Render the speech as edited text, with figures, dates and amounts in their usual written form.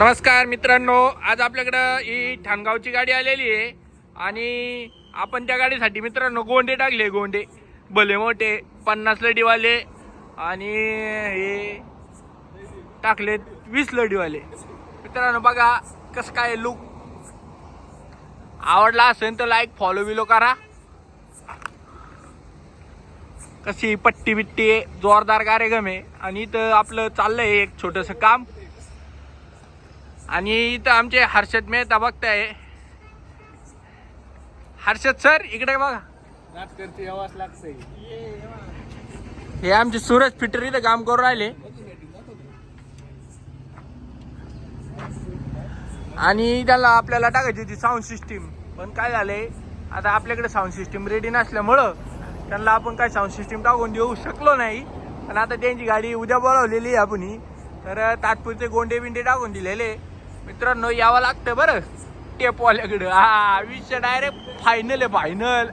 नमस्कार मित्रांनो, आज आपल्याकडं ही ठाणगावची गाडी आलेली आहे आणि आपण त्या गाडीसाठी मित्रांनो गोंडे टाकले. गोंडे भले मोठे 50 लढीवाले आणि हे टाकले 20 लढीवाले. मित्रांनो बघा कसं काय लुक. आवडला असेल तर लाईक फॉलो बिलो करा. कशी पट्टी बिट्टी आहे, जोरदार कार्यक्रम आहे. आणि इथं आपलं चाललंय एक छोटंसं काम. आणि इथं आमचे हर्षद मेहता बघताय. हर्षद सर इकडे बघा. राजकारती यावाच लागतंय. हे आमचे सूरज फिटर इथं काम करून राहिले. आणि त्याला आपल्याला टाकायची होती साऊंड सिस्टीम, पण काय झालंय आता आपल्याकडे साऊंड सिस्टीम रेडी नसल्यामुळं त्यांना आपण काय साऊंड सिस्टीम टाकून देऊ शकलो नाही. पण आता त्यांची गाडी उद्या बोलावलेली आहे आपण, तर तात्पुरते गोंडे बिंडे टाकून दिलेले. मित्रांनो यावं लागतं बरं टेपवाल्याकडं. हा विषय डायरेक्ट फायनल आहे, फायनल.